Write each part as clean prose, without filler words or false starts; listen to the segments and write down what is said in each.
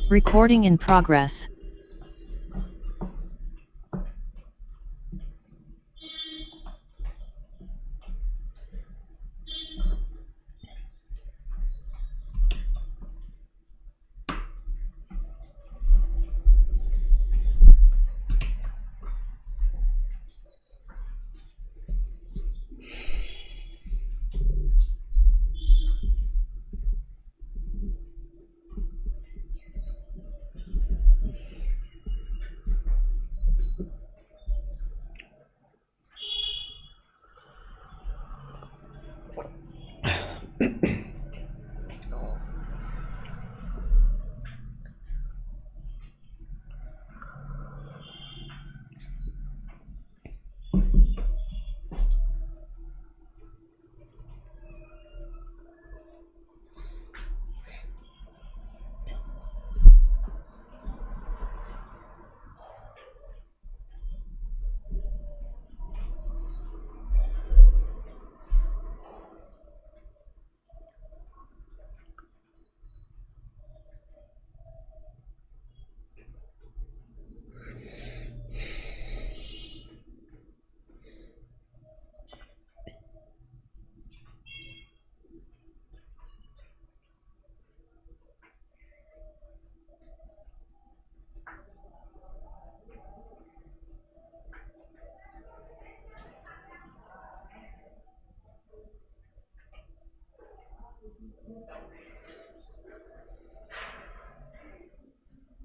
Recording in progress.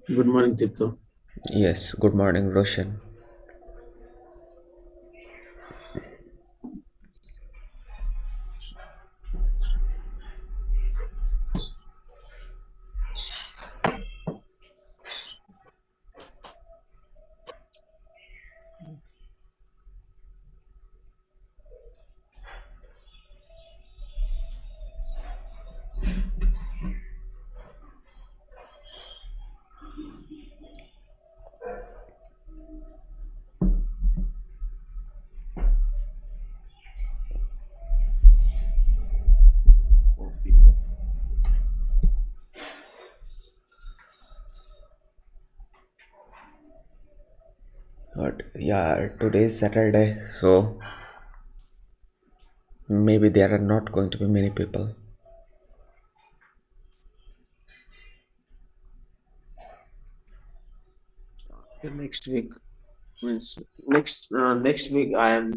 Good morning, Tipto. Yes, good morning, Roshan. But yeah, today is Saturday, so maybe there are not going to be many people. The next week means next week I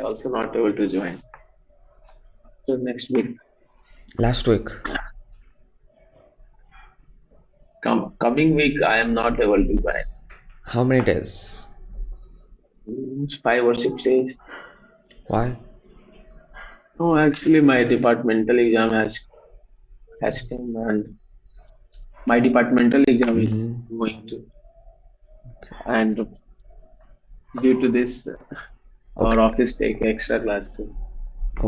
also not able to join. So next week, Last week, coming week I am not able to join. how many days? 5 or 6 days. Why? No, actually my departmental exam has come and my departmental exam is Mm-hmm. going to, and due to this our Okay, office take extra classes.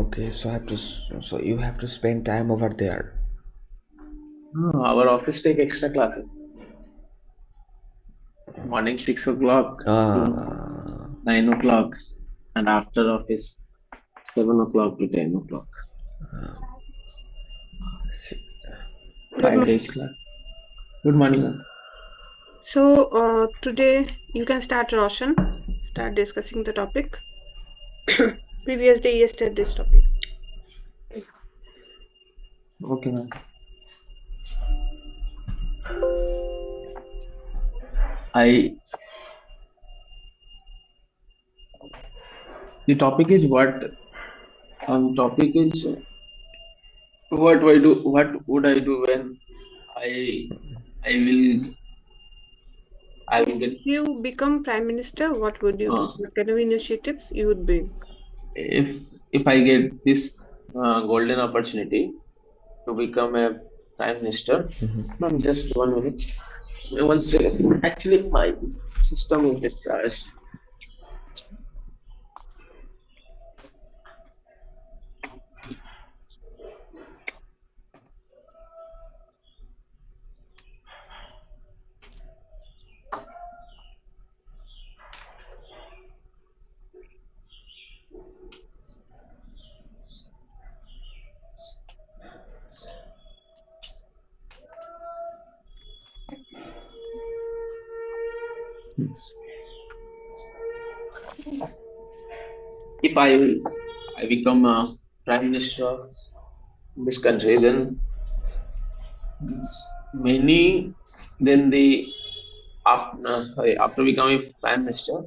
okay. So you have to spend time over there. No, our office take extra classes. Morning 6 o'clock to Uh, 9 o'clock, and after office 7 o'clock to 10 o'clock. see- 5 days class. Good morning, ma'am. Today you can start, Roshan. Start discussing the topic. Previous day, yesterday's topic. Okay, ma'am. I the topic is topic is what would I do when I I will I will get You become prime minister, what would you do? uh, What kind of initiatives you would bring? if I get this golden opportunity to become a prime minister. Ma'am, just 1 minute. 1 second. Actually, my system is discharged. If I become a prime minister in this country, then many then the after becoming prime minister,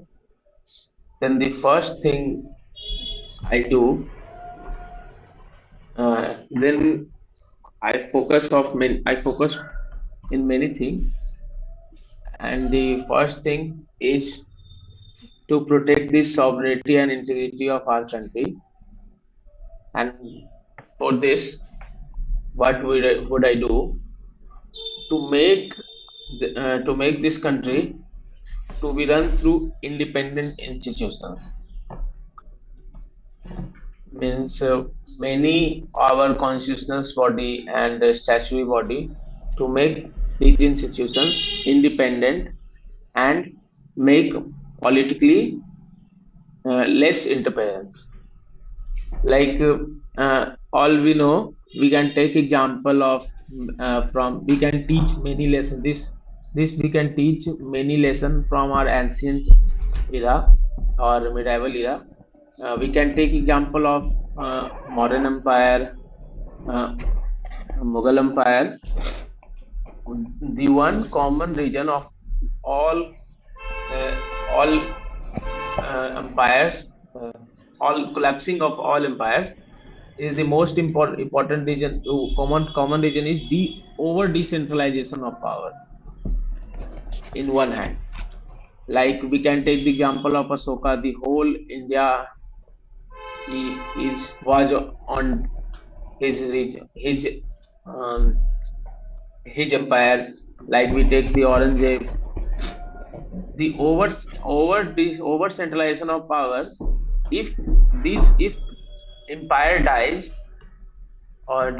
then the first thing I do, then I focus in many things, and the first thing is to protect the sovereignty and integrity of our country. And for this, what would I do to to make this country to be run through independent institutions? Means many our constitutional body and statutory body to make these institutions independent and make politically less interference. Like all we know, we can take example of from we can teach many lessons. This we can teach many lessons from our ancient era or medieval era. We can take example of modern empire, uh, Mughal empire, the one common region of all all empires, uh, all collapsing of all empires is the most important region. Common region is the over decentralization of power in one hand. Like we can take the example of Asoka, the whole India is was on his region, um, his empire. Like we take the Aurangzeb, the over centralization of power. If if empire dies or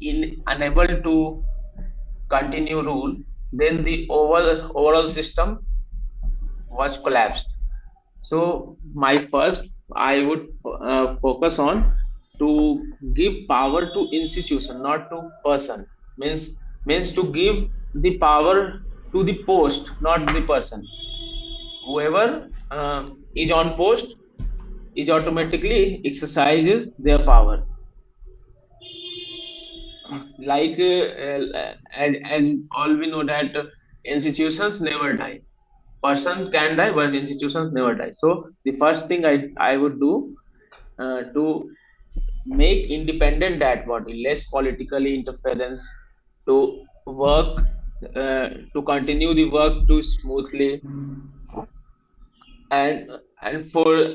in unable to continue rule, then the overall system was collapsed. So my first, I would focus on to give power to institution, not to person. Means to give the power to the post, not the person. Whoever is on post is automatically exercises their power. Like and all we know that institutions never die. Person can die, but institutions never die. So the first thing I would do to make independent that body, less politically interference, to work to continue the work too smoothly, and and for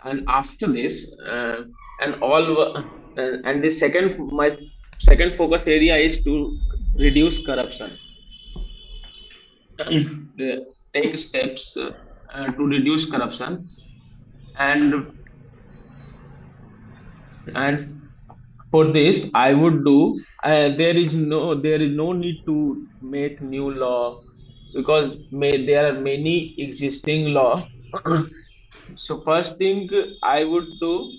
and after this and all and the second my second focus area is to reduce corruption. Take steps to reduce corruption, and and for this I would do there is no need to make new law, because there are many existing law. So first thing I would do,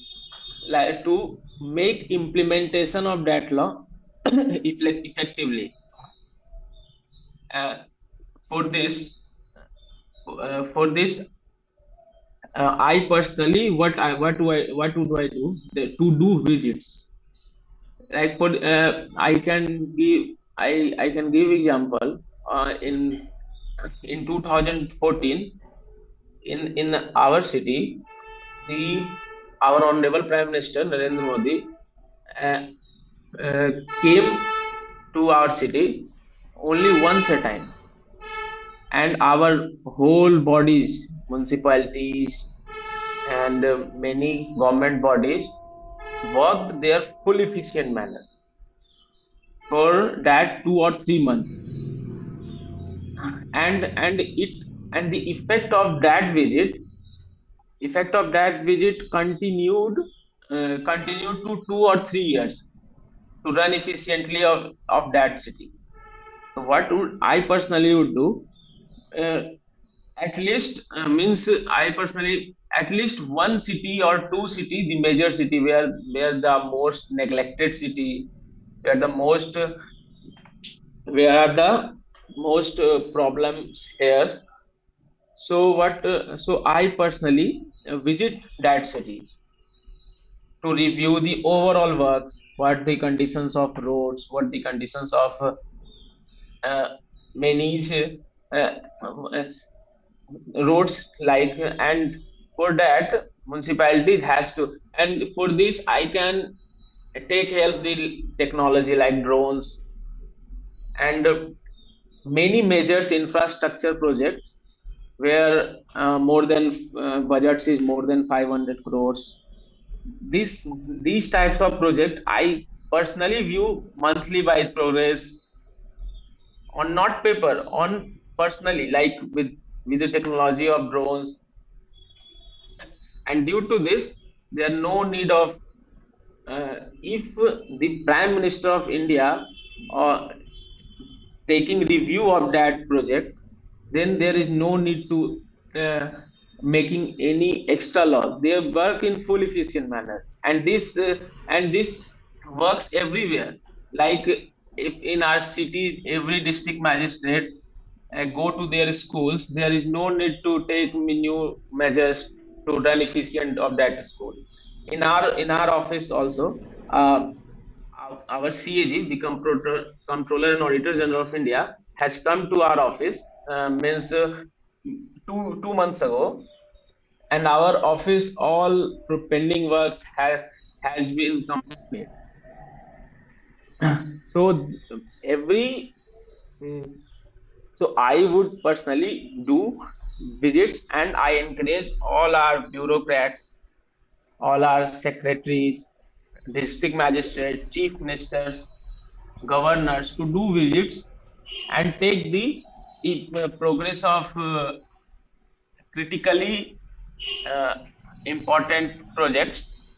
like to make implementation of that law effectively. uh, for this for this I personally, what do I do? To do visits. Like for I can give example in 2014 in our city, the our honorable Prime Minister Narendra Modi uh, uh, came to our city only once a time, and our whole bodies, municipalities, and many government bodies worked their full efficient manner for that 2 or 3 months. And the effect of that visit continued to 2 or 3 years to run efficiently of that city. So what would I personally would do, uh, at least means I personally, at least one city or two city, the major city where the most neglected city, where the most where are the most problems here, So I personally visit that cities to review the overall works, what the conditions of roads, what the conditions of uh, many roads like, and for that municipality has to, and for this I can take help the technology like drones and many major infrastructure projects where more than budgets is more than 500 crores. These types of project I personally view monthly wise progress on not paper, on personally, like with the technology of drones. And due to this there are no need of if the prime minister of India uh, taking review of that project, then there is no need to uh, making any extra law. They work in full efficient manner, and this works everywhere. Like if in our city, every district magistrate go to their schools, there is no need to take new measures to run efficient of that school. In our office also. Our CAG, the Comptroller and Auditor General of India, has come to our office, means 2 months ago, and our office all pending works has been completed. So every mm, so I would personally do visits, and I encourage all our bureaucrats, all our secretaries, district magistrates, chief ministers, governors to do visits and take the progress of critically uh, important projects,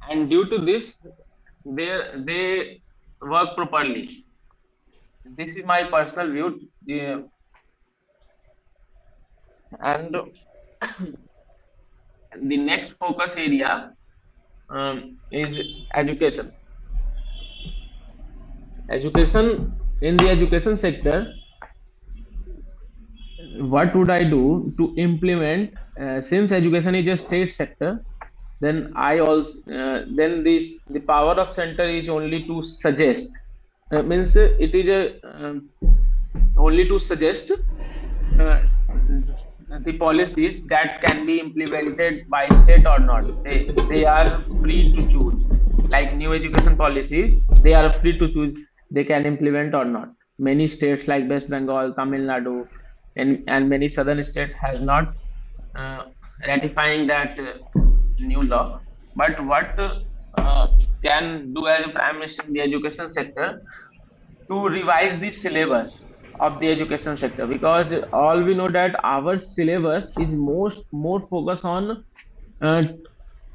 and due to this they work properly. This is my personal view. And the next focus area is education. Education, in the education sector, what would I do to implement, since education is a state sector, then I also then the power of center is only to suggest, means it is only to suggest uh, the policies that can be implemented by state or not. They are free to choose. Like new education policies, they are free to choose, they can implement or not. Many states like West Bengal, Tamil Nadu, and many southern states has not uh, ratifying that new law. But what can do as a prime minister in the education sector to revise the syllabus of the education sector, because all we know that our syllabus is more focused on uh,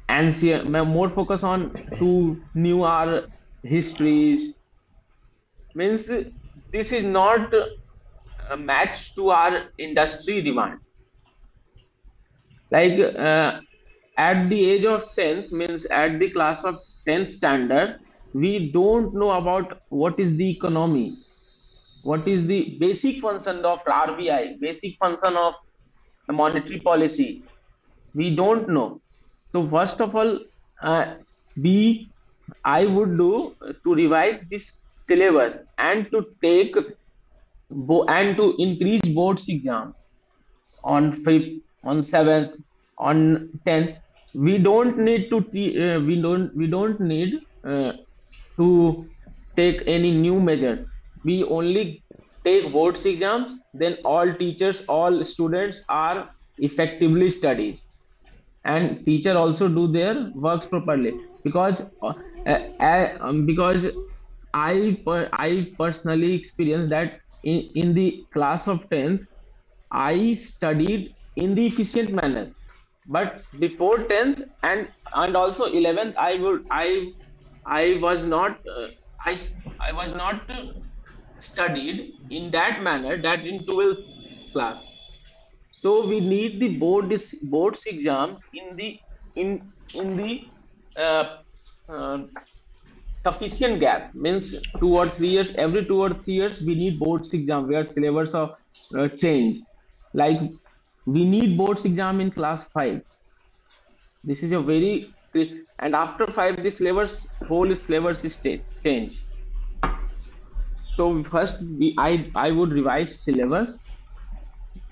ancient, more focus on to new our histories, means this is not matched to our industry demand. Like at the age of 10th, means at the class of 10th standard, we don't know about what is the economy, what is the basic function of RBI, basic function of monetary policy. We don't know. So first of all, uh, we I would do to revise this syllabus and to take and to increase boards exams on 5th, on 7th, on 10th. We don't need to we don't need to take any new measure. We only take boards exams, then all teachers, all students are effectively studied, and teacher also do their works properly, because I personally experienced that in the class of 10th I studied in the efficient manner, but before 10th and also 11th I was not I was not studied in that manner that in 12th class. So we need the boards exams in the uh, uh, sufficient gap, means 2 or 3 years, every 2 or 3 years we need boards exam where syllabus of change. Like we need boards exam in class 5. This is a very, and after 5 the syllabus, whole syllabus is changed. So first I would revise syllabus,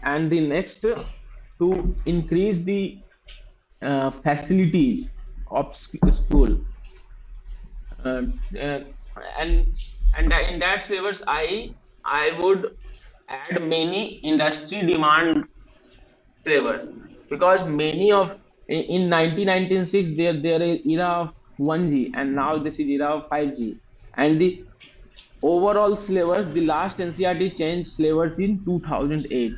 and the next to increase the facilities of school. uh, uh, and in that syllabus I would add many industry demand syllabus, because many of in 1996 there is era of 1G, and now this is era of 5G. And the overall syllabus, the last NCERT changed syllabus in 2008,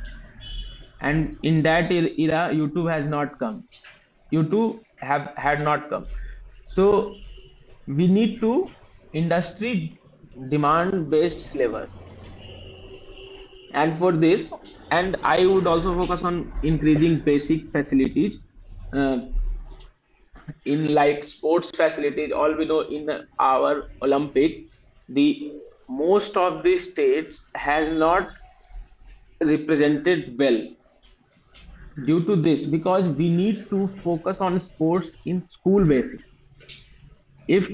and in that era YouTube has not come. YouTube have had not come. So we need to industry demand based syllabus. And for this, and I would also focus on increasing basic facilities, uh, in like sports facilities. All we know, in our Olympic, the most of the states has not represented well due to this, because we need to focus on sports in school basis. If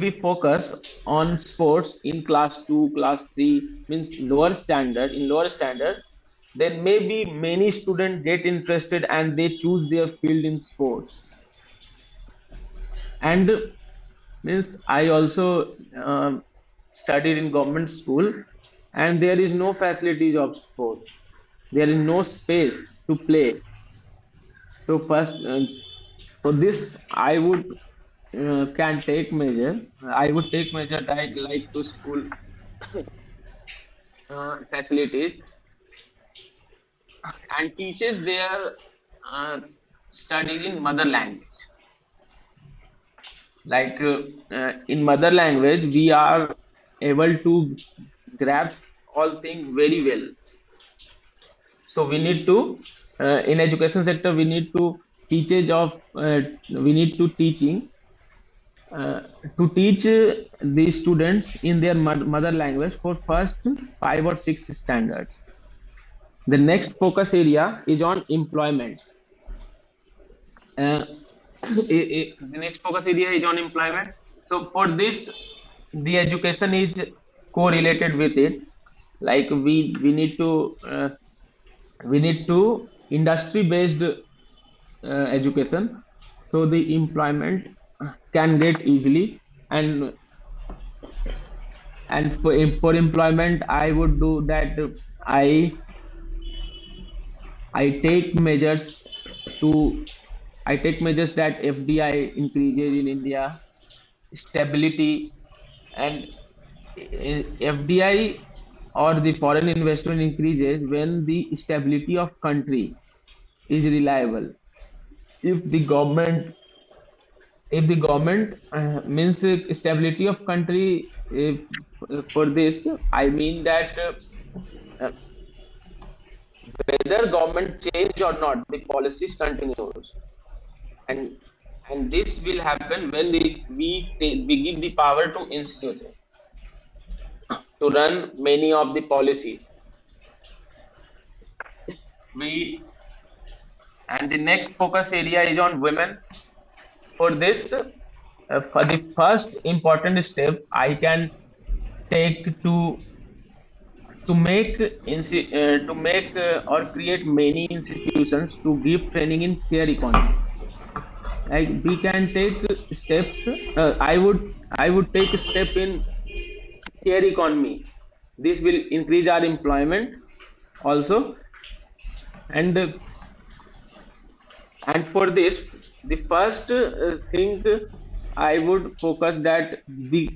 we focus on sports in class 2, class 3, means lower standard, in lower standard, then maybe many students get interested and they choose their field in sports. And means I also studied in government school, and there is no facilities of sports, there is no space to play. So first, for this I would can take measure. I would take measure like to school facilities, and teaches their uh, studies in mother language. Like in mother language, we are able to grasp all things very well. So we need to, in education sector, we need to teachage of we need to teaching uh, to teach the students in their mother language for first 5 or 6 standards. The next focus area is on employment. Uh, the next focus area is on employment. So for this, the education is correlated with it. Like we need to industry based education, so the employment can get easily. And for employment, I would do that. I take measures to I take measures that FDI increases in India, stability, and FDI or the foreign investment increases when the stability of country is reliable. If the government, if the government means stability of country, if for this I mean that uh, whether government change or not, the policies continues. And and this will happen when we give the power to institutions to run many of the policies. We And the next focus area is on women. For this, for the first important step I can take to make or create many institutions to give training in care economy. Like we can take steps. I would take a step in care economy. This will increase our employment also. And and for this, the first thing I would focus that the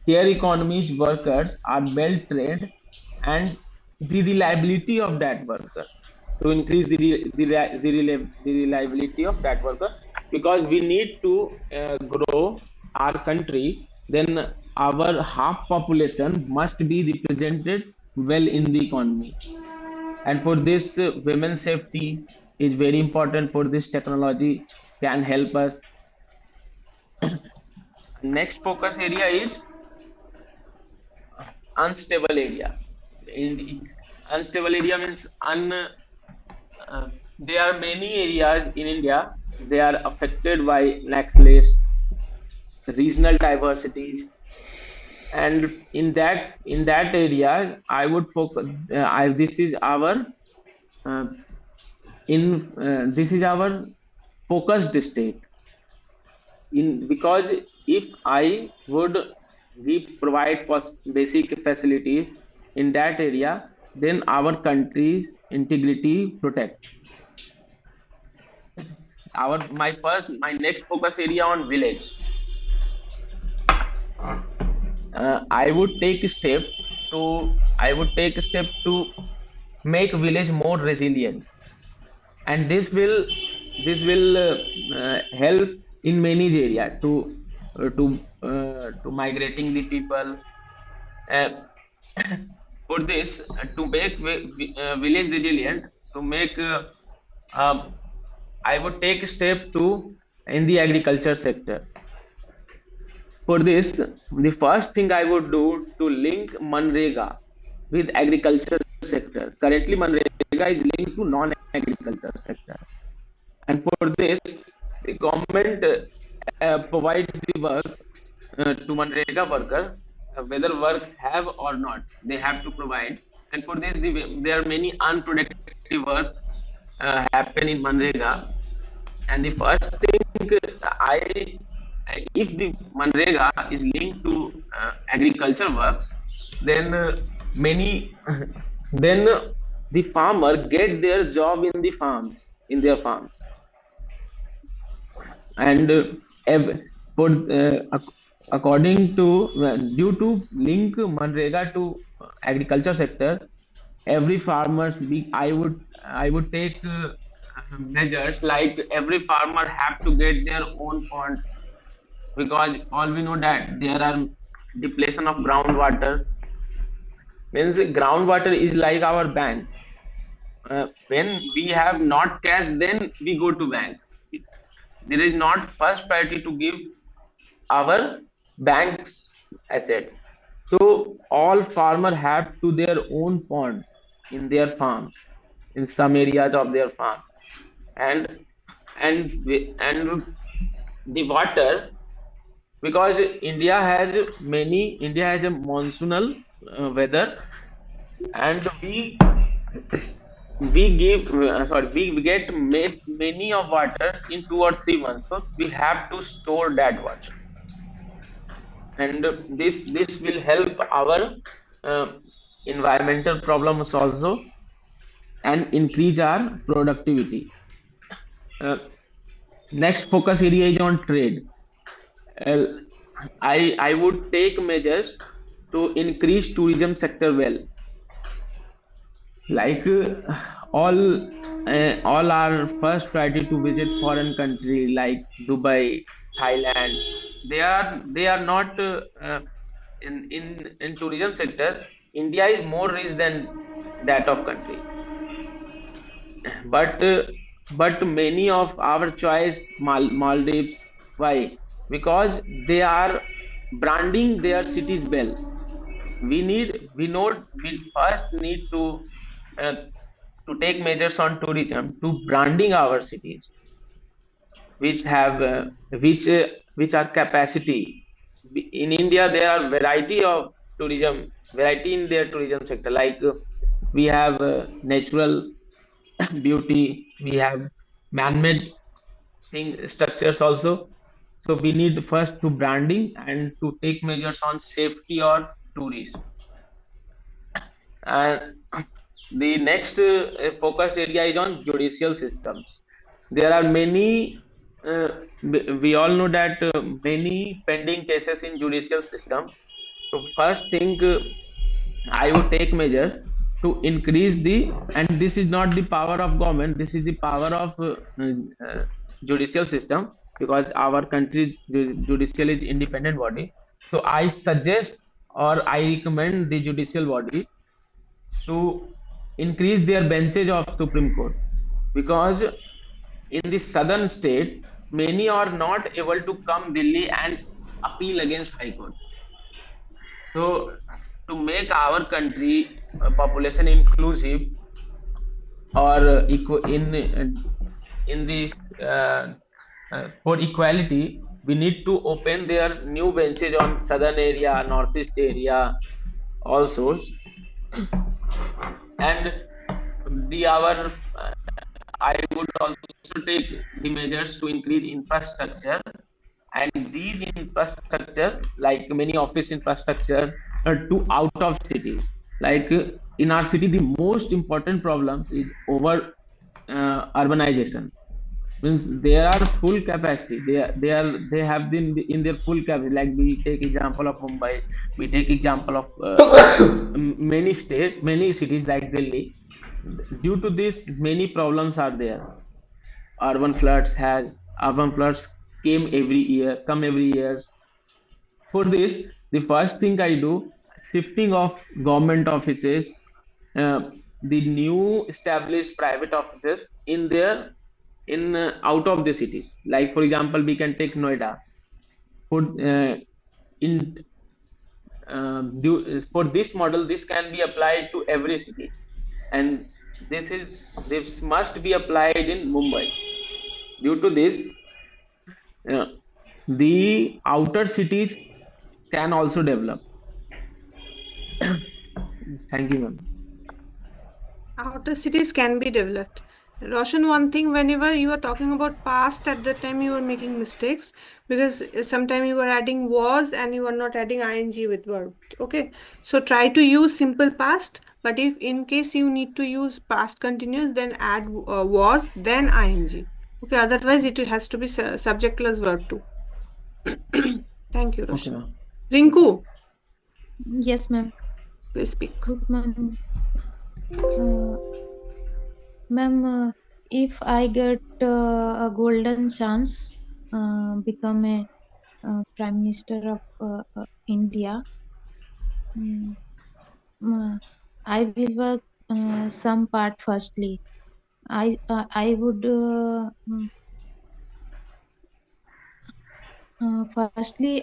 care economy's workers are well trained, and the reliability of that worker, to increase the reliability of that worker, because we need to grow our country. Then our half population must be represented well in the economy. And for this, women's safety is very important. For this, technology can help us. Next focus area is unstable area. In unstable area means uh, there are many areas in India. They are affected by nationalist regional diversities, and in that area, I would focus. This is our uh, this is our focused state. In because if I would provide basic facilities in that area, then our country's integrity protect. My next focus area on village. I would take a step to make village more resilient, and this will help in many areas to migrating the people. Uh, for this, to make village resilient, to make I would take a step to in the agriculture sector. For this, the first thing I would do to link Manrega with agriculture sector. Currently, Manrega is linked to non-agriculture sector, and for this, the government provide the work to Manrega worker, whether work have or not, they have to provide. And for this, there are many unproductive works happen in Manrega. And the first thing I, if the Manrega is linked to agriculture works, then many, then the farmer get their job in the farms, in their farms, and for according to due to link Manrega to agriculture sector, every farmers be I would take measures like every farmer have to get their own pond, because all we know that there are depletion of groundwater. Means groundwater is like our bank. When we have not cash, then we go to bank. There is not first priority to give our bank's asset. So all farmer have to their own pond in their farms, in some areas of their farms, and and the water, because India has a monsoonal weather, and we get many of waters in 2 or 3 months, so we have to store that water, and this will help our uh, environmental problems also, and increase our productivity. Uh, Next focus area is on trade. Uh, I would take measures to increase tourism sector well, like all are first priority to visit foreign country like Dubai, Thailand. They are not in tourism sector. India is more rich than that of country, but many of our choice Maldives. Why? Because they are branding their cities well. We first need uh, to take measures on tourism to branding our cities, which have which are capacity. In India, there are variety in their tourism sector. Like we have natural beauty, we have man-made structures also. So we need first to branding and to take measures on safety or tourism. And the next focus area is on judicial systems. There are many. We all know that many pending cases in judicial system. So first thing, I would take measure to increase and this is not the power of government. This is the power of judicial system, because our country judicial is independent body. So I suggest or I recommend the judicial body to increase their benches of Supreme Court, because in the southern state, many are not able to come Delhi and appeal against High Court. So to make our country population inclusive or in this for equality, we need to open their new benches on southern area, northeast area also, and the our I would also take the measures to increase infrastructure, and these infrastructure like many office infrastructure to out of cities. Like in our city, the most important problem is over urbanization. Means they are full capacity. They have been in their full capacity. Like we take example of Mumbai, we take example of many cities like Delhi. Due to this, many problems are there. Urban floods has urban floods come every year. For this, the first thing I do, shifting of government offices, uh, the new established private offices in there, in out of the cities. Like for example, we can take Noida. For in for this model, this can be applied to every city, and this must be applied in Mumbai. Due to this, uh, the outer cities can also develop. Thank you, ma'am. Outer cities can be developed. Roshan, one thing, whenever you are talking about past, at the time you are making mistakes because sometimes you are adding was and you are not adding ing with verb. Okay, so try to use simple past. But if in case you need to use past continuous, then add was then ing. Okay, otherwise it has to be subject plus verb too. Thank you, Okay, Roshan. ma'am. Rinku, Yes, ma'am. please speak. Good morning. Uh, Ma'am, if I get a golden chance, become a Prime Minister of India, mm, uh, I will work some part firstly. I would firstly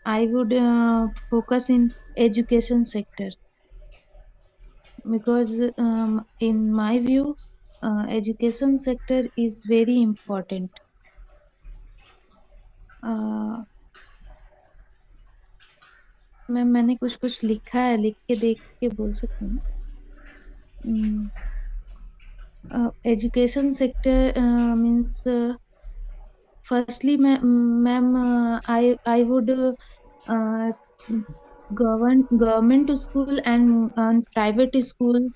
I would focus in education sector because in my view education sector is very important. मैंने कुछ कुछ लिखा है, लिख के देख के बोल सकती हूँ. Education sector means firstly ma'am I would government school and private schools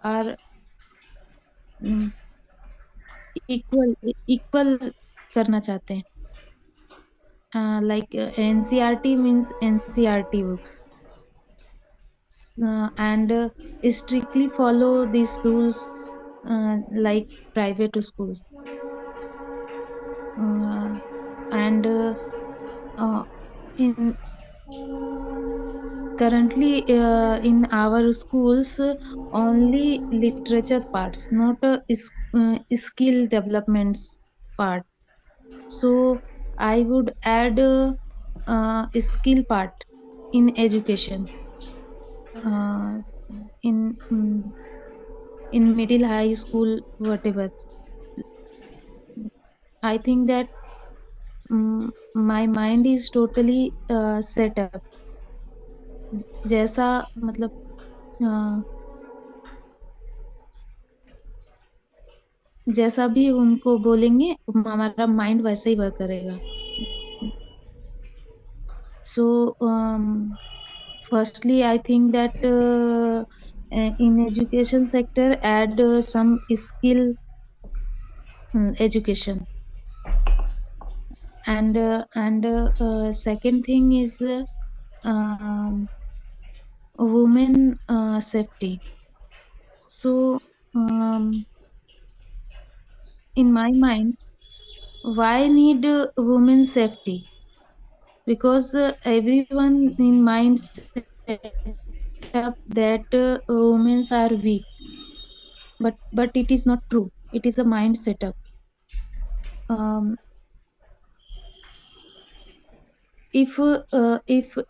are equal करना चाहते हैं. Like NCRT means NCRT books, and strictly follow these rules like private schools. And in currently in our schools only literature parts, not skill developments part. So I would add skill part in education, uh, in in middle high school whatever. I think that my mind is totally set up. जैसा मतलब जैसा भी उनको बोलेंगे हमारा mind वैसे ही work करेगा. So firstly I think that in education sector add some skill education, and second thing is women safety. So in my mind, why need women safety? Because everyone in mind set up that women are weak, but it is not true. It is a mind setup. If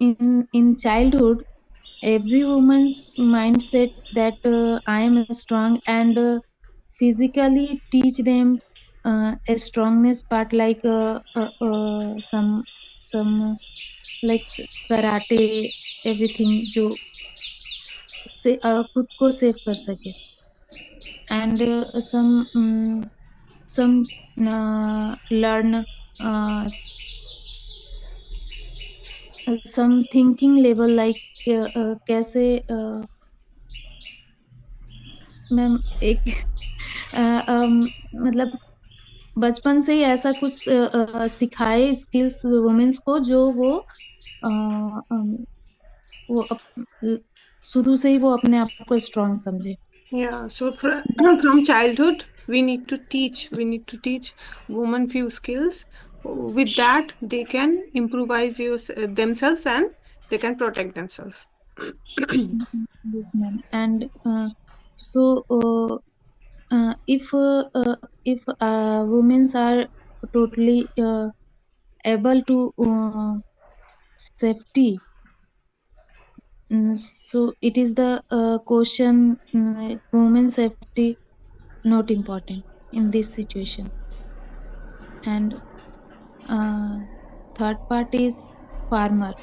in childhood every woman's mindset that I am strong, and physically teach them a strongness part, like some like karate, everything जो से खुद को save कर सके, and some learn some thinking level, like कैसे ma'am एक मतलब बचपन से ही ऐसा कुछ सिखाए स्किल्स वुमेन्स को, जो वो अ, अम, वो शुरू से ही वो अपने आप को स्ट्रांग समझे। Yeah, so from childhood, we need to teach women few skills. With that, they can improvise themselves and they can protect themselves. Yes, ma'am. And so if women are totally able to safety, so it is the question, women safety not important in this situation. And uh, third part is farmer,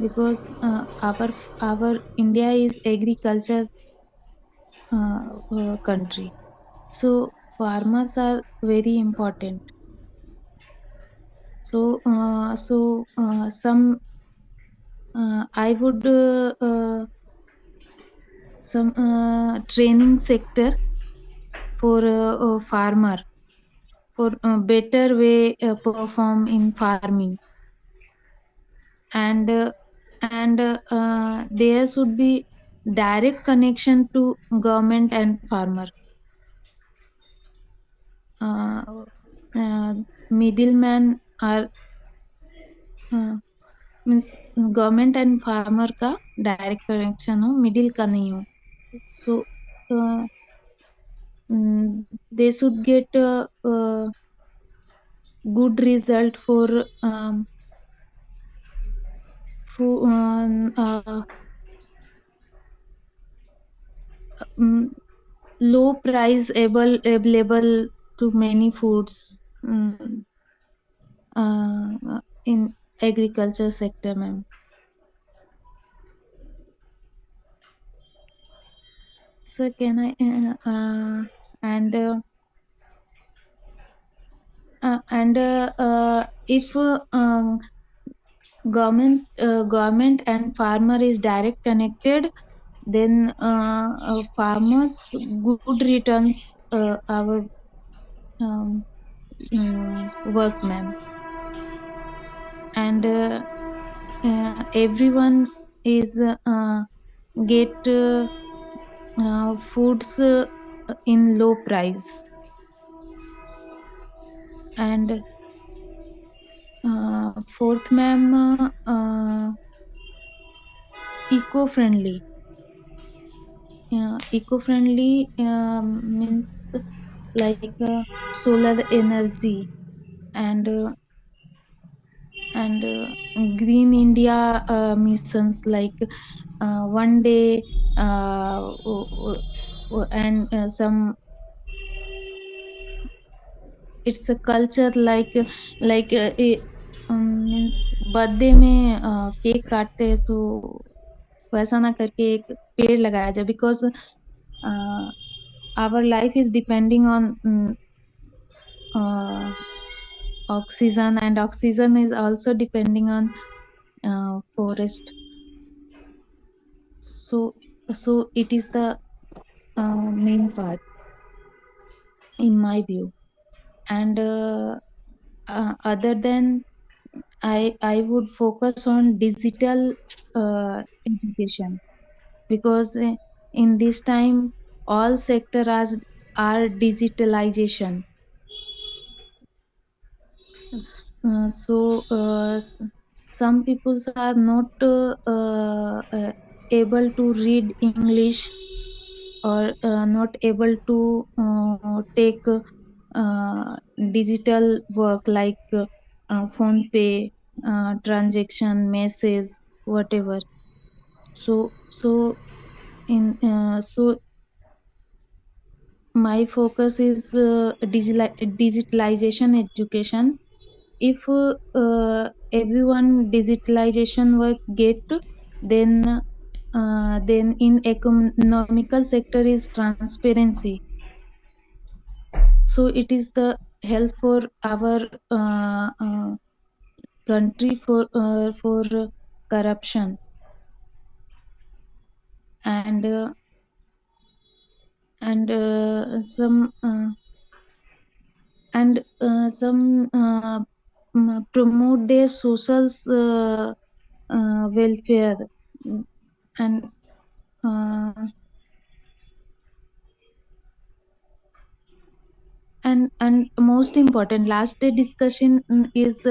because our India is agriculture country, so farmers are very important. So some I would some training sector for farmer, for better way perform in farming, and there should be direct connection to government and farmer. uh, Middleman are means government and farmer का direct connection हो, middle का नहीं हो. सो they should get good result for um, low price available to many foods in agriculture sector, ma'am. So can I and if government and farmer is direct connected, then farmers good returns our work, ma'am. And everyone is get foods in low price. And fourth, ma'am, eco-friendly. Eco-friendly means like solar energy, and green India missions, like one day and some it's a culture like means birthday में cake काटते हैं, तो वैसा ना करके एक पेड़ लगाया जाए, because our life is depending on oxygen, and oxygen is also depending on forest. So it is the main part in my view. And other than, I would focus on digital education, because in this time all sectors are digitalization. Some people are not able to read English, or not able to take digital work, like phone pay, transaction, message, whatever. So in so my focus is digitalization education. If everyone digitalization work get, then then in economical sector is transparency. So it is the help for our country for corruption and and some promote their social welfare and uh, and most important last day discussion is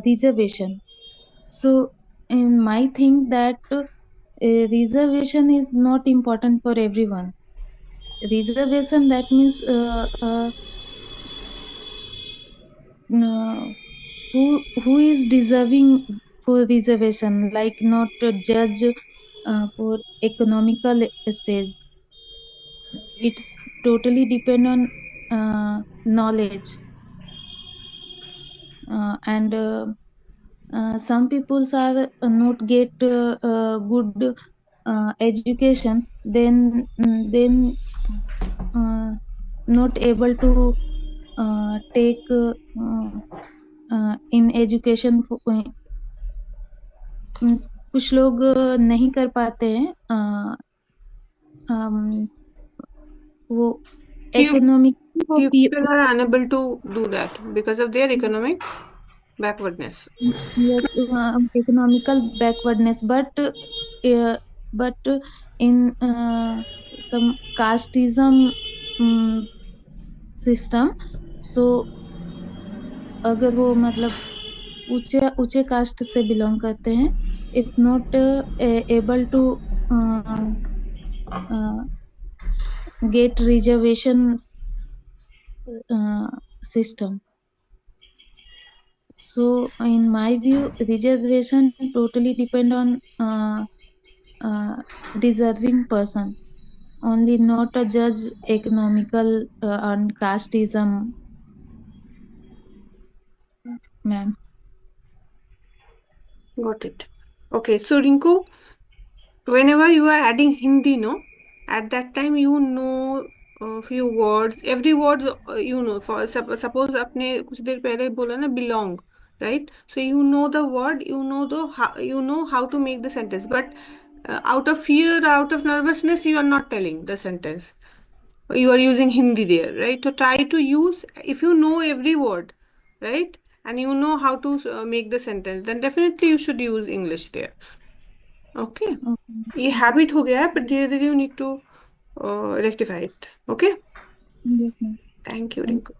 reservation. So in my think that reservation is not important for everyone. Reservation, that means no, who is deserving for reservation, like not a judge for economical stage. It's totally depend on knowledge and some people are not get good education, then not able to take in education means कुछ लोग नहीं कर पाते हैं वो Few economic वो few people are unable to do that because of their economic backwardness. yes economical backwardness, but in some casteism system, so अगर वो मतलब ऊंचे ऊंचे कास्ट से बिलोंग करते हैं, if not able to get reservations system. So in my view, reservation totally depend on deserving person, only not a judge economical and casteism, ma'am. Got it. Okay, so Rinku, whenever you are adding Hindi, no, at that time you know a few words. Every word you know. For suppose आपने कुछ देर पहले बोला ना belong, right? So you know the word, you know how to make the sentence, but out of fear, out of nervousness, you are not telling the sentence. You are using Hindi there, right? So try to use, if you know every word, right? And you know how to make the sentence, then definitely you should use English there. Okay. Okay. ये habit हो गया है, but धीरे धीरे you need to rectify it. Okay. Yes, ma'am. Thank you, Thank Rinku.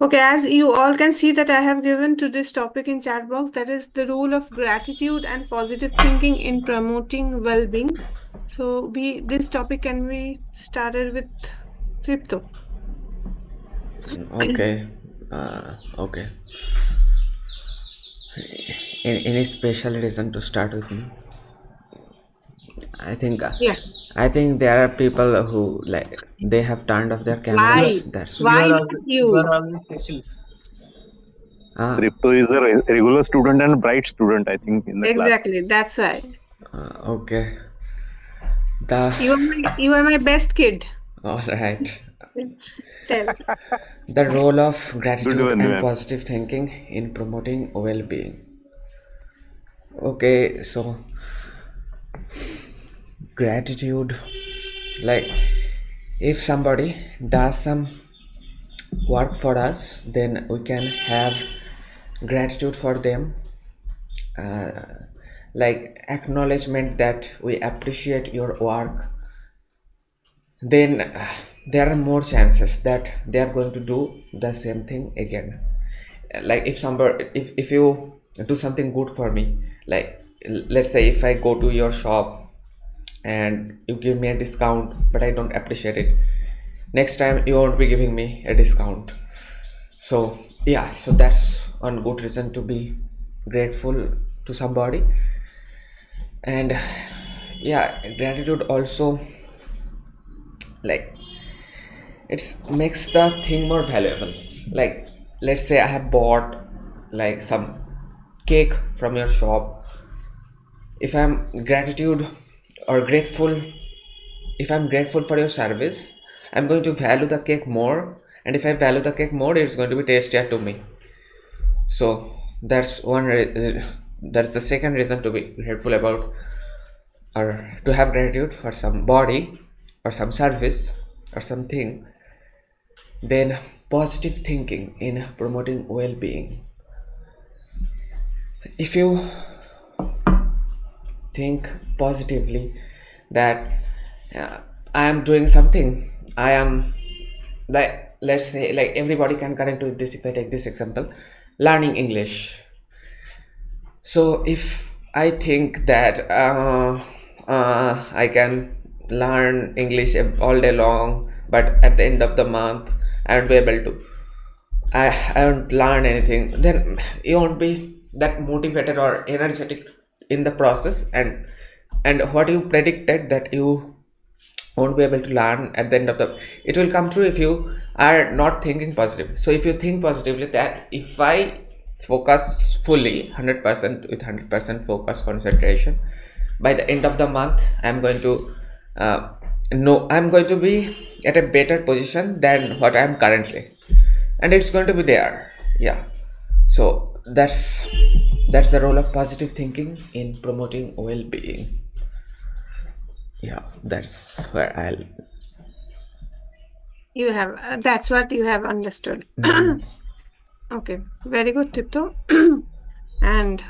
Okay, as you all can see that I have given to this topic in chat box, that is the role of gratitude and positive thinking in promoting well-being. So this topic can be started with Tripto. Okay. Okay. Any special reason to start with me? I think Yeah. I think there are people who like they have turned off their You Why? are, cameras. That's you Why are not always, you you? are always special. ah Crypto is a regular student and bright student, I think, in the class. Exactly. That's why. okay. The You are my best kid. all right. Tell. The role of Good gratitude one, and man. positive thinking in promoting well-being. Okay, so gratitude, like if somebody does some work for us, then we can have gratitude for them, uh, like acknowledgement that we appreciate your work. Then there are more chances that they are going to do the same thing again. Like if somebody, if you do something good for me, like let's say if I go to your shop and you give me a discount but I don't appreciate it, next time you won't be giving me a discount. So yeah, so that's one good reason to be grateful to somebody. And yeah, gratitude also, like, it makes the thing more valuable. Like, let's say I have bought like some cake from your shop. If I'm gratitude or grateful, if I'm grateful for your service, I'm going to value the cake more, and if I value the cake more, it's going to be tastier to me. So that's that's the second reason to be grateful about, or to have gratitude for somebody or some service or something. Then positive thinking in promoting well-being. If you think positively that uh, I am doing something, I am, like, let's say, like, everybody can connect with this. If I take this example, learning English. So if I think that I can learn English all day long, but at the end of the month I won't be able to, I won't learn anything, then you won't be that motivated or energetic in the process. And what you predicted that you won't be able to learn at the end of the, it will come true if you are not thinking positive. So if you think positively that if I focus fully 100% with 100% focus concentration, by the end of the month I'm going to no, I'm going to be at a better position than what I'm currently, and it's going to be there. Yeah. So that's the role of positive thinking in promoting well-being. Yeah, that's where I'll. You have, that's what you have understood. Okay, very good, Tipto. And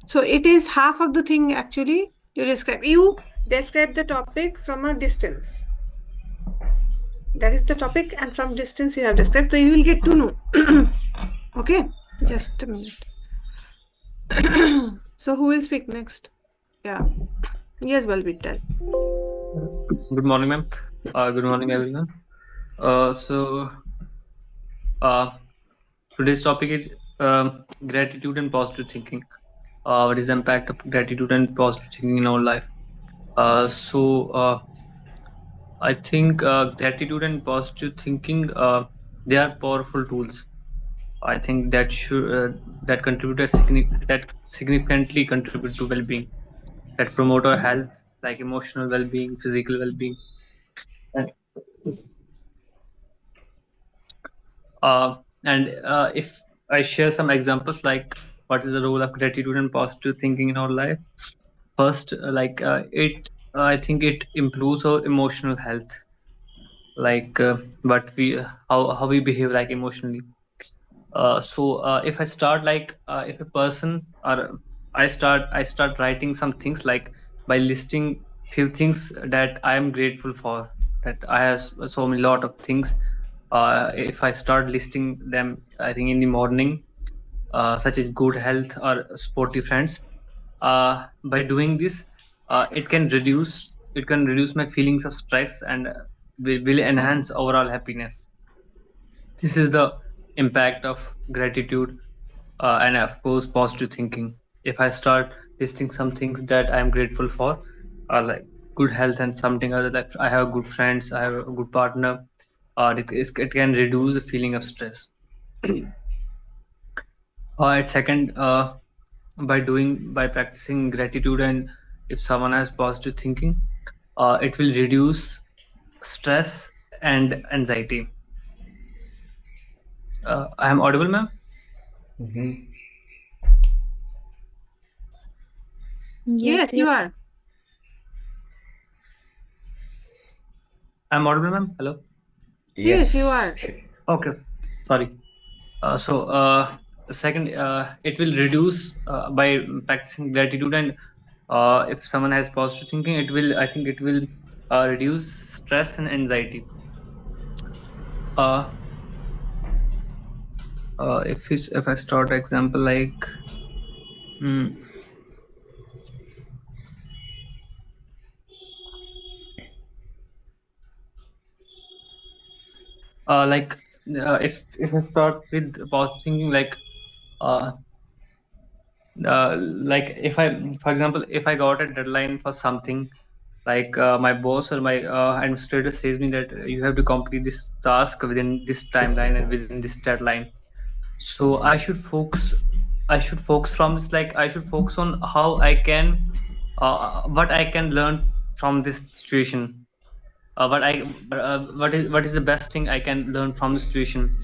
so it is half of the thing actually you describe. You describe the topic from a distance. That is the topic, and from distance you have described. So you will get to know. Okay, just a minute. So who will speak next? Yeah. Yes, Balbir, tell. Good morning, ma'am. Good morning, everyone. So uh, today's topic is gratitude and positive thinking. What is the impact of gratitude and positive thinking in our life? So I think gratitude and positive thinking, they are powerful tools. I think that should that contribute that significantly contribute to well-being, that promote our health, like emotional well-being, physical well-being. And Uh, and if I share some examples, like what is the role of gratitude and positive thinking in our life? First, I think it improves our emotional health, like what we how we behave like emotionally. So if I start if a person or I start writing some things, like by listing few things that I am grateful for, that I have so many lot of things. If I start listing them, I think in the morning, such as good health or sporty friends. By doing this, it can reduce my feelings of stress, and will enhance overall happiness. This is the impact of gratitude, and of course positive thinking. If I start listing some things that I'm grateful for, like good health and something other, that I have good friends, I have a good partner, it can reduce the feeling of stress. At second, by practicing gratitude, and if someone has positive thinking, it will reduce stress and anxiety. I am audible, ma'am? Mhm. Yes, Yes, you yes. are. I'm audible, ma'am? Hello? Yes, you Yes. are. Okay, sorry. So second, it will reduce, by practicing gratitude, and if someone has positive thinking, I think it will reduce stress and anxiety. Uh, if I start example, like mm, like if I start with positive thinking, like uh, like if I, for example, if I got a deadline for something, like my boss or my administrator says me that you have to complete this task within this timeline and within this deadline. So I should focus from this, like I should focus on how I can, what I can learn from this situation, what I what is the best thing I can learn from the situation.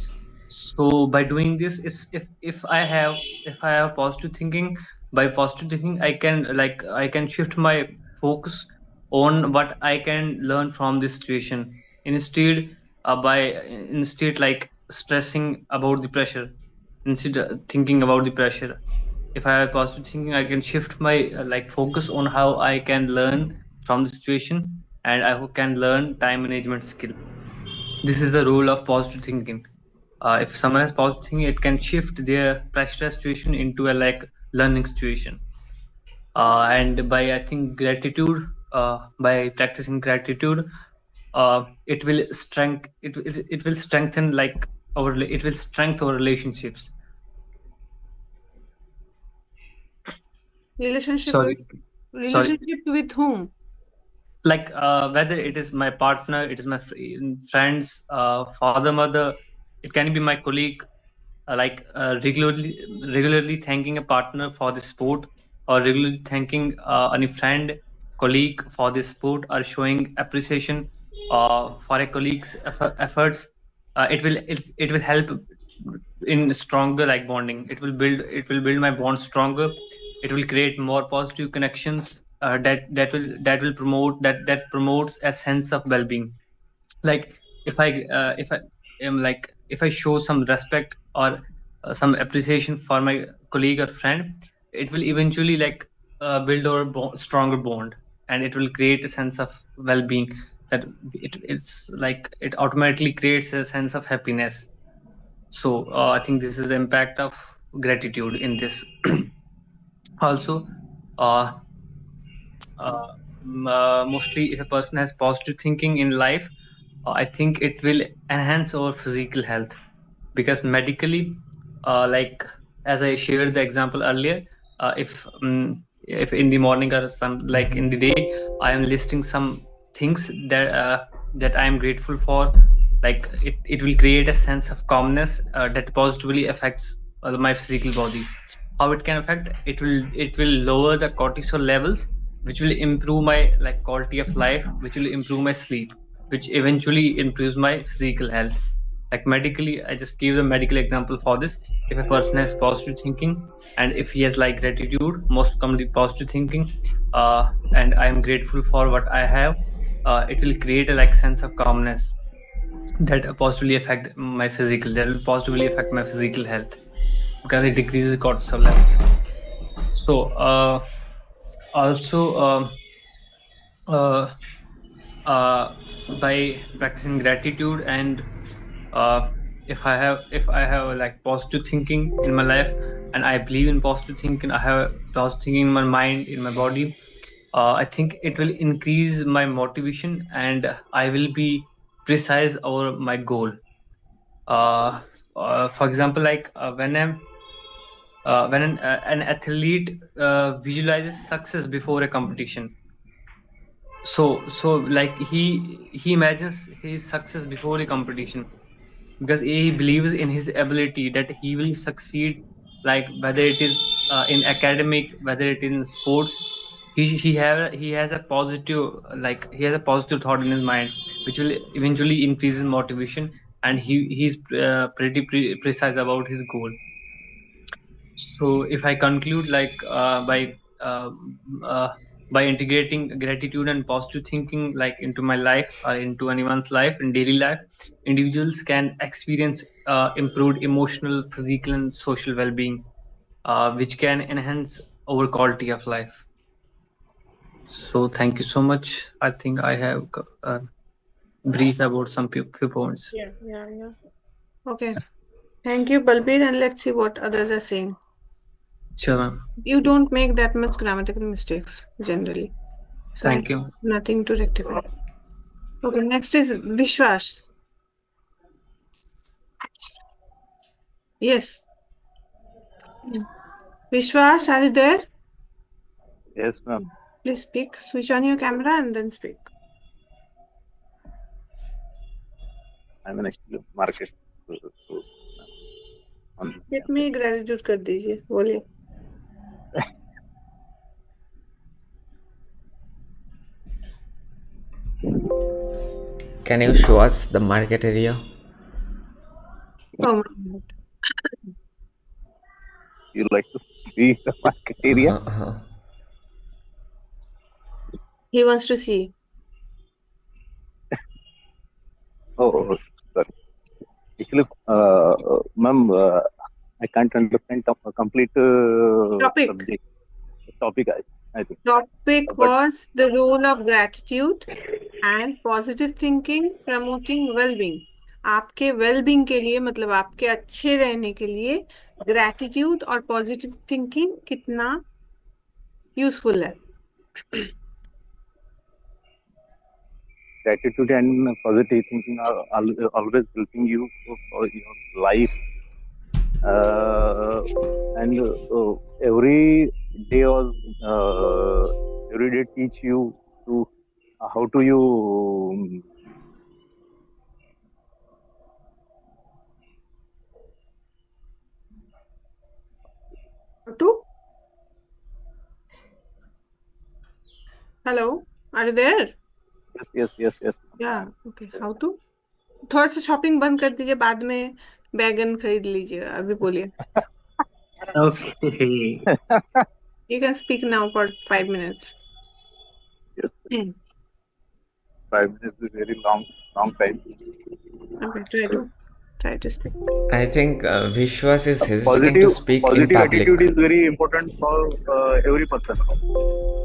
So by doing this is, if I have positive thinking, by positive thinking I can, like I can shift my focus on what I can learn from this situation, instead by instead like stressing about the pressure, instead thinking about the pressure. If I have positive thinking, I can shift my like focus on how I can learn from the situation, and I can learn time management skill. This is the role of positive thinking. If someone has positive thinking, it can shift their pressure situation into a like learning situation. And by, I think, gratitude, by practicing gratitude, it will it will strengthen like it will strengthen our relationships. Relationship with Sorry, sorry. relationship with whom? Like whether it is my partner, it is my friends, father, mother, it can be my colleague, like regularly thanking a partner for the sport, or regularly thanking any friend, colleague for the sport, or showing appreciation for a colleague's efforts. It will help in stronger like bonding. It will build my bond stronger. It will create more positive connections, that promotes a sense of well-being. Like if I am like if I show some respect or some appreciation for my colleague or friend, it will eventually like build our stronger bond, and it will create a sense of well-being, that it's like it automatically creates a sense of happiness. So I think this is the impact of gratitude in this. Also, uh, mostly if a person has positive thinking in life, I think it will enhance our physical health, because medically, like as I shared the example earlier, if in the morning or some like in the day I am listing some things that I am grateful for, like it will create a sense of calmness that positively affects my physical body. How it can affect, it will lower the cortisol levels, which will improve my like quality of life, which will improve my sleep, which eventually improves my physical health. Like medically, I just give the medical example for this. If a person has positive thinking, and if he has like gratitude, most commonly positive thinking, and I am grateful for what I have, it will create a like sense of calmness that positively affect my physical that will positively affect my physical health, because it decreases cortisol levels. So also uh, uh, by practicing gratitude, and uh, if I have like positive thinking in my life, and I believe in positive thinking, I have positive thinking in my mind, in my body, I think it will increase my motivation, and I will be precise over my goal. uh, for example, like when an athlete visualizes success before a competition, so like he imagines his success before a competition, because he believes in his ability that he will succeed, like whether it is in academic, whether it is in sports. He has a positive, like he has a positive thought in his mind, which will eventually increase his motivation, and he's pretty precise about his goal. So if I conclude, like uh, uh, by integrating gratitude and positive thinking like into my life or into anyone's life in daily life, individuals can experience improved emotional, physical, and social well-being, which can enhance our quality of life. So thank you so much. I think I have brief about some few points. Yeah, yeah, yeah. Okay. Thank you, Balbir, and let's see what others are saying. Sure, ma'am. You don't make that much grammatical mistakes generally, so I Thank have you. nothing to rectify. Okay, next is Vishwas. Yes. Vishwas, are you there? Yes, ma'am. Please speak. Switch on your camera and then speak. I'm an actually market. So, on, Let me gratitude कर दीजिए बोलिए. Can you show us the market area? Oh my God. you like to see the market area? He wants to see. Oh, sorry. Actually, ma'am, I can't understand the complete Topic. subject topic. I think, Topic but was the role of gratitude and positive thinking promoting well-being. आपके well-being के लिए मतलब आपके अच्छे रहने के लिए gratitude और positive thinking कितना useful है. gratitude and positive thinking are always helping you for your life. And every day was every day teach you to how to you How to? Hello, are you there? yes. Yeah, okay. How to? थोड़ा सा shopping बंद कर दीजिए, बाद में बैगन खरीद लीजिए. अभी बोलिए. Okay. You can speak now for 5 minutes. Yes, Hmm. 5 minutes is very long time. Okay, try to speak. I think Vishwas is hesitating to Positive speak in positive public. attitude is very important for every person.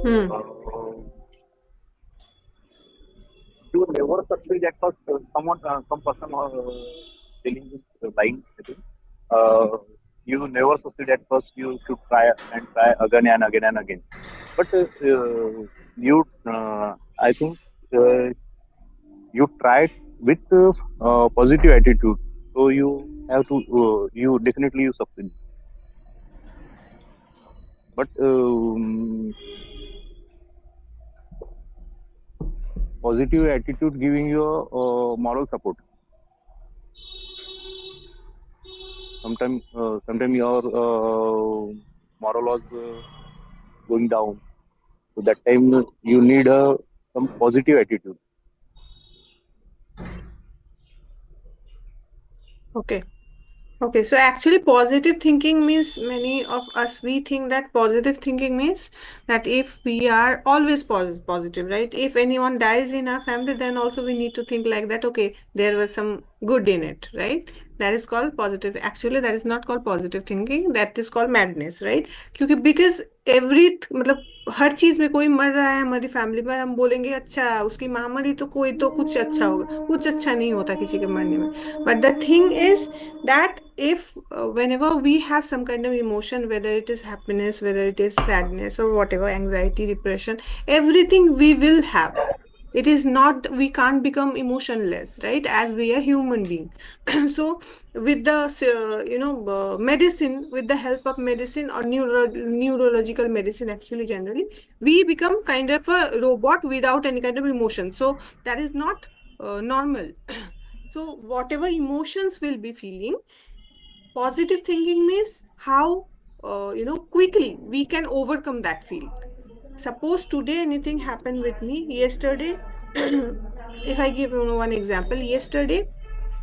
Hmm. You never succeed at first. Someone, some person telling you lying. I think. You never succeed at first. You should try and try again and again and again. But you, I think, you tried with positive attitude. So you have to. You definitely you succeed. But positive attitude giving you moral support. Sometimes your moral was going down. So that time you need some positive attitude. Okay. Okay, so actually, positive thinking means many of us we think that positive thinking means that if we are always positive, right? If anyone dies in our family, then also we need to think like that. Okay, there was some good in it, right? That is called positive. Actually, that is not called positive thinking. That is called madness, right? क्योंकि because every मतलब हर चीज में कोई मर रहा है हमारी family में, हम बोलेंगे अच्छा उसकी माँ मरी तो कोई तो कुछ अच्छा होगा. कुछ अच्छा नहीं होता किसी के मरने में. But the thing is that if whenever we have some kind of emotion, whether it is happiness, whether it is sadness or whatever, anxiety, depression, everything we will have. It is not, we can't become emotionless, right? As we are human being. So with the medicine, with the help of medicine or neurological medicine, actually generally we become kind of a robot without any kind of emotion. So that is not normal. So whatever emotions we'll be feeling, positive thinking means how quickly we can overcome that feeling. Suppose today anything happened with me yesterday. If I give you one example, yesterday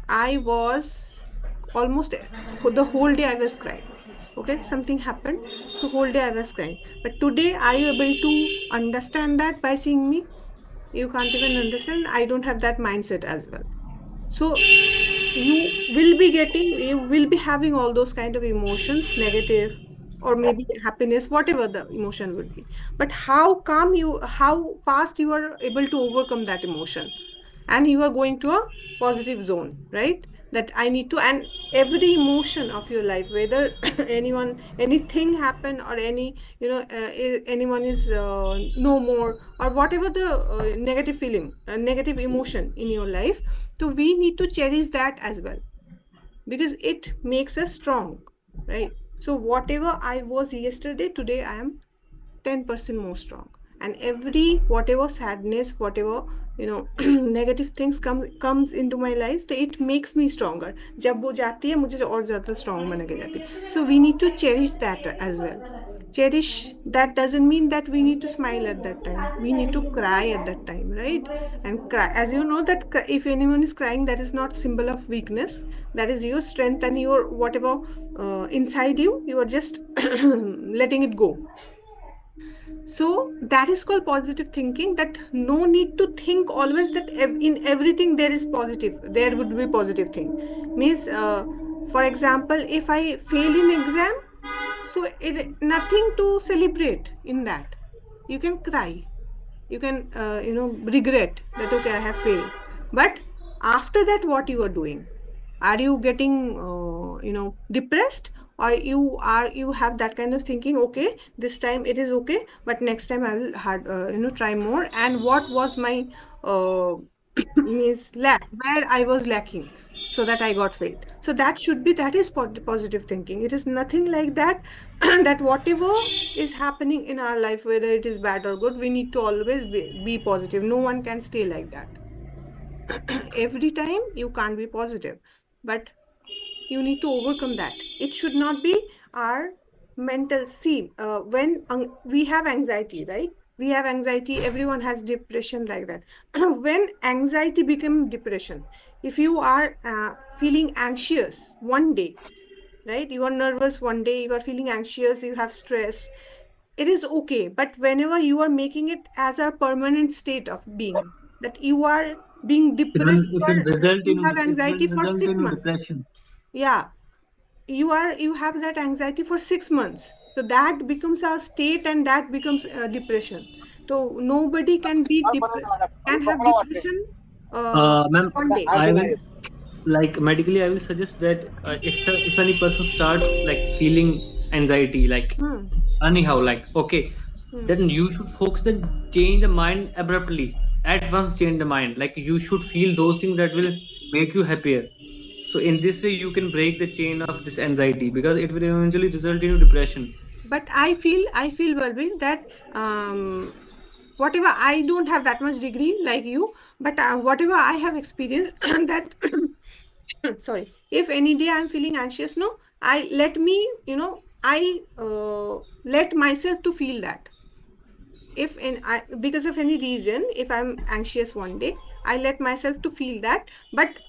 I was almost the whole day I was crying. Okay, something happened, so whole day I was crying. But today, are you able to understand that by seeing me? You can't even understand. I don't have that mindset as well. So you will be having all those kind of emotions, negative or maybe happiness, whatever the emotion would be. But how fast you are able to overcome that emotion, and you are going to a positive zone, right? That I need to, and every emotion of your life, whether anything happen or anyone is no more, or whatever the negative feeling, negative emotion in your life, so we need to cherish that as well, because it makes us strong, right? So whatever I was yesterday, today I am 10% more strong. And every whatever sadness, whatever negative things comes into my life, it makes me stronger. जब वो जाती है मुझे और ज्यादा strong बना के जाती है. So we need to cherish that as well. Cherish that doesn't mean that we need to smile at that time. We need to cry at that time, right? And cry, as you know, that if anyone is crying, that is not symbol of weakness. That is your strength and your whatever inside you. You are just letting it go. So that is called positive thinking, that no need to think always that in everything there is positive, there would be positive thing. Means, for example, if I fail in exam, so it nothing to celebrate in that. You can cry, you can regret that okay I have failed, but after that what you are doing, are you getting depressed, or you have that kind of thinking, okay this time it is okay but next time I will hard try more, and what was my uh, means lack, where I was lacking, so that I got failed. So that should be, that is positive thinking. It is nothing like that. That whatever is happening in our life, whether it is bad or good, we need to always be positive. No one can stay like that. Every time you can't be positive, but you need to overcome that. It should not be our mental. See, when we have anxiety, right? We have anxiety, everyone has depression like that. When anxiety become depression, if you are feeling anxious one day, right, you are nervous one day, you are feeling anxious, you have stress, it is okay. But whenever you are making it as a permanent state of being, that you are being depressed, you have it will anxiety for result 6 in months, depression. yeah, you have that anxiety for 6 months, so that becomes a state, and that becomes depression. So nobody can have depression Ma'am, one day. I will, like, medically I will suggest that if any person starts like feeling anxiety, like Hmm. anyhow, like, okay, Hmm. then you should focus and change the mind abruptly. At once change the mind, like you should feel those things that will make you happier. So in this way you can break the chain of this anxiety, because it will eventually result in depression. But I feel Balbir, that whatever, I don't have that much degree like you, but whatever I have experienced, that sorry, if any day I'm feeling anxious, no, I let me, I let myself to feel that. If in I, because of any reason, if I'm anxious one day, I let myself to feel that. But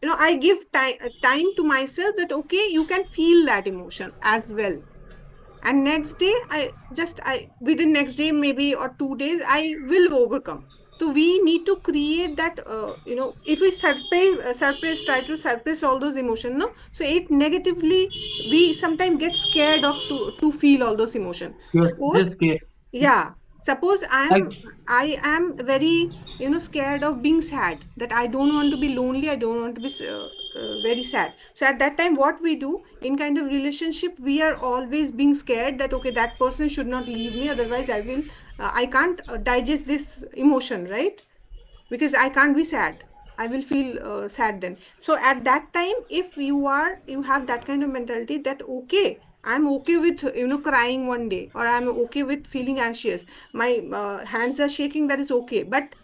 I give time to myself, that okay, you can feel that emotion as well. And next day, I within next day maybe or 2 days, I will overcome. So we need to create that, if we try to suppress all those emotions, no, so it negatively, we sometimes get scared of to feel all those emotions. Yes, Suppose, just care. yeah, suppose Like, I am very scared of being sad, that I don't want to be lonely, I don't want to be very sad. So at that time, what we do in kind of relationship, we are always being scared that okay, that person should not leave me, otherwise I can't digest this emotion, right? Because I can't be sad, I will feel sad then. So at that time, if you have that kind of mentality, that okay, I'm okay with crying one day, or I'm okay with feeling anxious, my hands are shaking, that is okay, but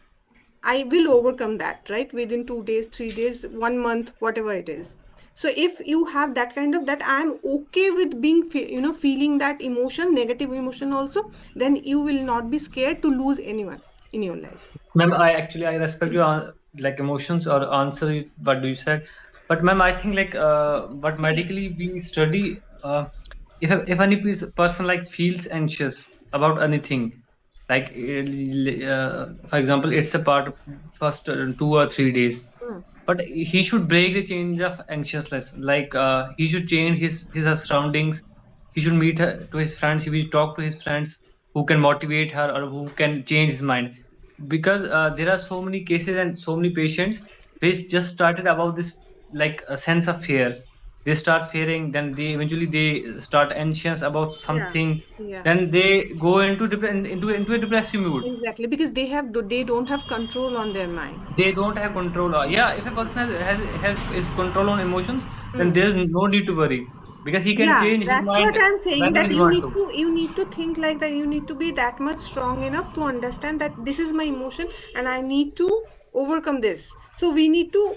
I will overcome that, right? Within 2 days, 3 days, 1 month, whatever it is. So if you have that kind of, that I'm okay with being feeling that emotion, negative emotion also, then you will not be scared to lose anyone in your life. ma'am, I respect your like emotions or answer what do you said, but ma'am, I think like what medically we study, if any person like feels anxious about anything, like for example, it's a part of first 2 or 3 days, Mm. but he should break the change of anxiousness, like he should change his surroundings. He should meet to his friends, he will talk to his friends who can motivate her or who can change his mind. Because there are so many cases and so many patients which just started about this, like a sense of fear. They start fearing, then they start anxious about Yeah. something, Yeah. then they go into a depressive mood. Exactly, because they don't have control on their mind. They don't have control. Yeah, if a person has is control on emotions, then Mm. there's no need to worry, because he can Yeah, change his that's mind what I'm saying, whenever that he want to. you need to think like that. You need to be that much strong enough to understand that this is my emotion and I need to overcome this. So we need to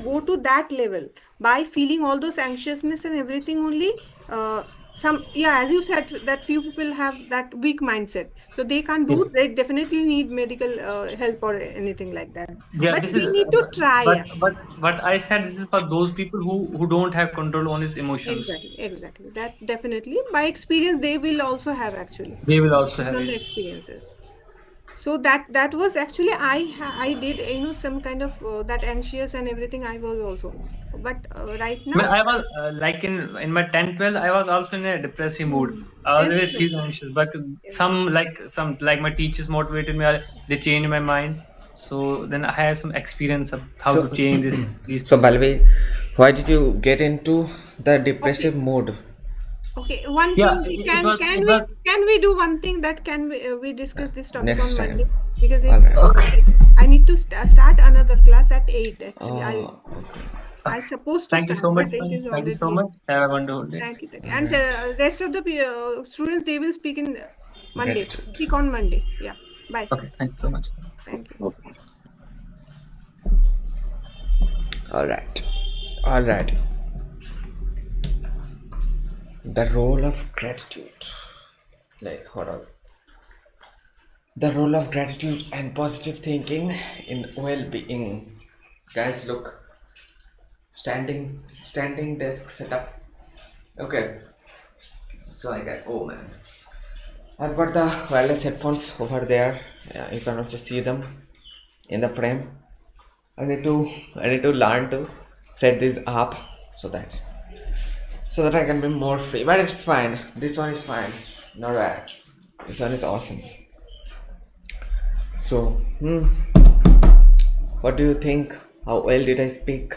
go to that level by feeling all those anxiousness and everything only. Some, yeah, as you said, that few people have that weak mindset, so they can't Yeah, do, they definitely need medical help or anything like that. yeah. But This is, we need to try. but Yeah. but I said this is for those people who don't have control on his emotions. Exactly, exactly. That definitely, by experience, they will also have actually, They will also based have on the it. experiences. So that was actually, I did some kind of that anxious and everything. I was also, but right I now, mean, I was like in my 10th, 12th, I was also in a depressive mood. hmm, I then always feel anxious, but some like my teachers motivated me. They changed my mind. So then I had some experience of how to So, change this these so things. Balvi, why did you get into the okay, depressive mood? okay. One Yeah, thing, it was can we do one thing, that can we discuss this topic Next on time. Monday, because All it's right. okay. I need to start another class at 8 actually. Okay. I supposed to Thank you start, so much, but it man. is Thank you already so late. much. Have a wonderful day. Thank you, thank you. All And right. rest of the students, they will speak in Monday. Gratitude. Speak on Monday. Yeah. Bye. Okay, thank you so much. Thank you. Okay. All right. All right. The role of gratitude. Like, hold on. The role of gratitude and positive thinking in well-being. Guys, look. Standing desk setup. Okay. So I got, oh man. I've got the wireless headphones over there. Yeah, you can also see them in the frame. I need to learn to set this up so that I can be more free. But it's fine. This one is fine. Not bad. This one is awesome. So, what do you think? How well did I speak?